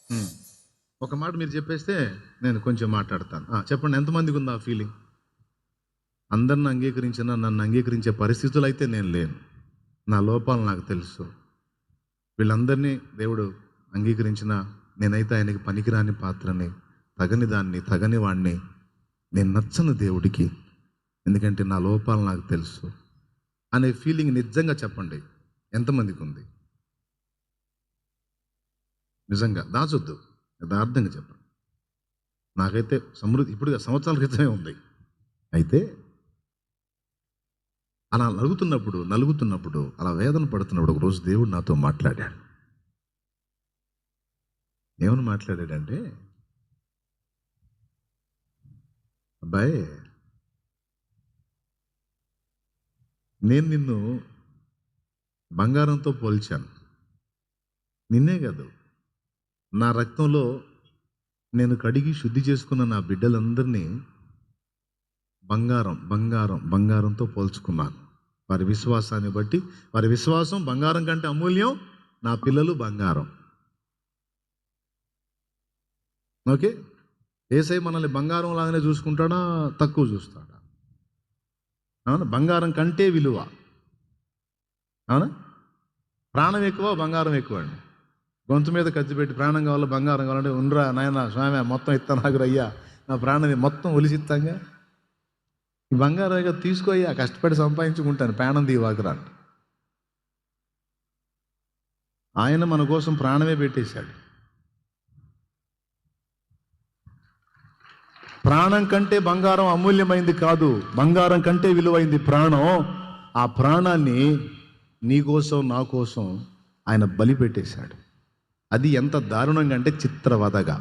ఉమ్. ఒక మాట మీరు చెప్పేస్తే నేను కొంచెం మాట్లాడతాను. చెప్పండి, ఎంతమందికి ఉంది ఆ ఫీలింగ్? అందరిని అంగీకరించిన నన్ను అంగీకరించే పరిస్థితులు అయితే నేను లేను. నా లోపాలు నాకు తెలుసు. వీళ్ళందరినీ దేవుడు అంగీకరించిన నేనైతే ఆయనకి పనికిరాని పాత్రని, తగని దాన్ని, తగని వాడిని, నేను నచ్చను దేవుడికి, ఎందుకంటే నా లోపాలు నాకు తెలుసు అనే ఫీలింగ్ నిజంగా చెప్పండి, ఎంతమందికి ఉంది? నిజంగా దాచొద్దు, యథార్థంగా చెప్పండి. నాకైతే సమృద్ధి ఇప్పుడు సంవత్సరాల క్రితమే ఉంది. అయితే అలా నలుగుతున్నప్పుడు అలా వేదన పడుతున్నప్పుడు ఒకరోజు దేవుడు నాతో మాట్లాడాడు. ఏమని మాట్లాడాడంటే, అబ్బాయి, నేను నిన్ను బంగారంతో పోల్చాను. నిన్నే కాదు, నా రక్తంలో నేను కడిగి శుద్ధి చేసుకున్న నా బిడ్డలందరినీ బంగారంతో పోల్చుకున్నాను. వారి విశ్వాసాన్ని బట్టి, వారి విశ్వాసం బంగారం కంటే అమూల్యం. నా పిల్లలు బంగారం. ఓకే, యేసయ్య మనల్ని బంగారం లాగానే చూసుకుంటాడా, తక్కువ చూస్తాడా? అవునా? బంగారం కంటే విలువ. అవునా? ప్రాణం ఎక్కువ, బంగారం ఎక్కువ అండి. గొంతు మీద కత్తి పెట్టి ప్రాణం కావాలి, బంగారం కావాలంటే ఉండ్రా నాయన స్వామి మొత్తం ఇస్తాను నాకు అయ్యా, నా ప్రాణం మొత్తం ఒలిసిస్తాంగా, ఈ బంగారం తీసుకోయ్యా, కష్టపడి సంపాదించుకుంటాను, ప్రాణం దీవాకురా. ఆయన మన కోసం ప్రాణమే పెట్టేశాడు. ప్రాణం కంటే బంగారం అమూల్యమైంది కాదు, బంగారం కంటే విలువైంది ప్రాణం. ఆ ప్రాణాన్ని నీ కోసం, నా కోసం ఆయన బలి పెట్టేశాడు. అది ఎంత దారుణంగా అంటే చిత్రవదగా.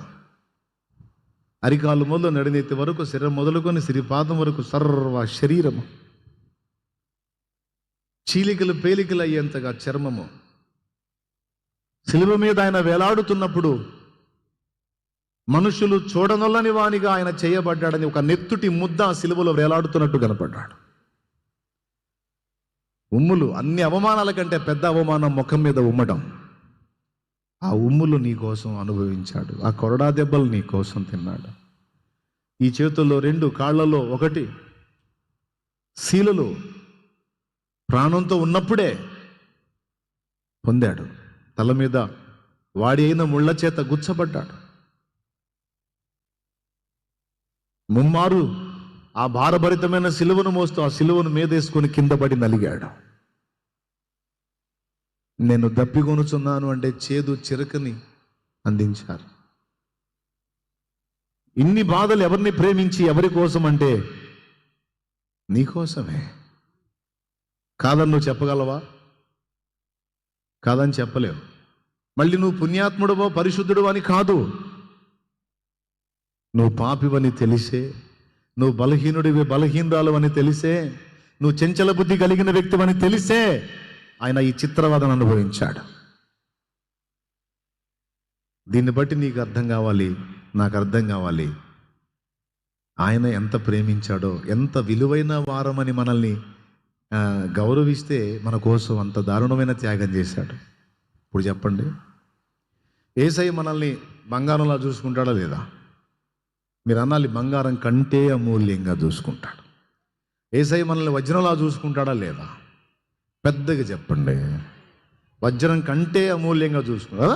అరికాలు మొదలు నడినెత్తి వరకు, శరీరం మొదలుకొని సిరిపాదం వరకు సర్వ శరీరము, చీలికలు పేలికలు అయ్యేంతగా చర్మము. శిలువ మీద ఆయన వేలాడుతున్నప్పుడు మనుషులు చూడనొల్లని వానిగా ఆయన చేయబడ్డాడని ఒక నెత్తుటి ముద్ద శిలువలో వేలాడుతున్నట్టు కనపడ్డాడు. ఉమ్ములు, అన్ని అవమానాల కంటే పెద్ద అవమానం ముఖం మీద ఉమ్మడం. ఆ ఉమ్ములు నీ కోసం అనుభవించాడు. ఆ కొరడా దెబ్బలు నీ కోసం తిన్నాడు. ఈ చేతుల్లో 2, కాళ్లలో 1 శీలలు ప్రాణంతో ఉన్నప్పుడే పొందాడు. తల మీద వాడి అయిన ముళ్ళ చేత గుచ్చబడ్డాడు. ముమ్మారు ఆ భారభరితమైన సిలువను మోస్తూ ఆ సిలువను మీదేసుకొని కింద పడి నలిగాడు. నేను దప్పికొనుచున్నాను అంటే చేదు చిరకని అందించారు. ఇన్ని బాధలు ఎవరిని ప్రేమించి ఎవరి కోసం అంటే నీ కోసమే. కాదని నువ్వు చెప్పగలవా? కాదని చెప్పలేవు. మళ్ళీ నువ్వు పుణ్యాత్ముడువో పరిశుద్ధుడు అని కాదు, నువ్వు పాపివని తెలిసే, నువ్వు బలహీనుడివి, బలహీనరాలు అని తెలిసే, నువ్వు చెంచల బుద్ధి కలిగిన వ్యక్తివని తెలిసే ఆయన ఈ చిత్రవదను అనుభవించాడు. దీన్ని బట్టి నీకు అర్థం కావాలి, నాకు అర్థం కావాలి, ఆయన ఎంత ప్రేమించాడో, ఎంత విలువైన వారమని మనల్ని గౌరవిస్తే మన కోసం అంత దారుణమైన త్యాగం చేశాడు. ఇప్పుడు చెప్పండి, యేసయ్య మనల్ని బంగారంలా చూసుకుంటాడా లేదా? మీరు అనాలి, బంగారం కంటే అమూల్యంగా చూసుకుంటాడు. యేసయ్య మనల్ని వజ్రంలా చూసుకుంటాడా లేదా? పెద్దగా చెప్పండి, వజ్రం కంటే అమూల్యంగా చూసుకుంటాడా?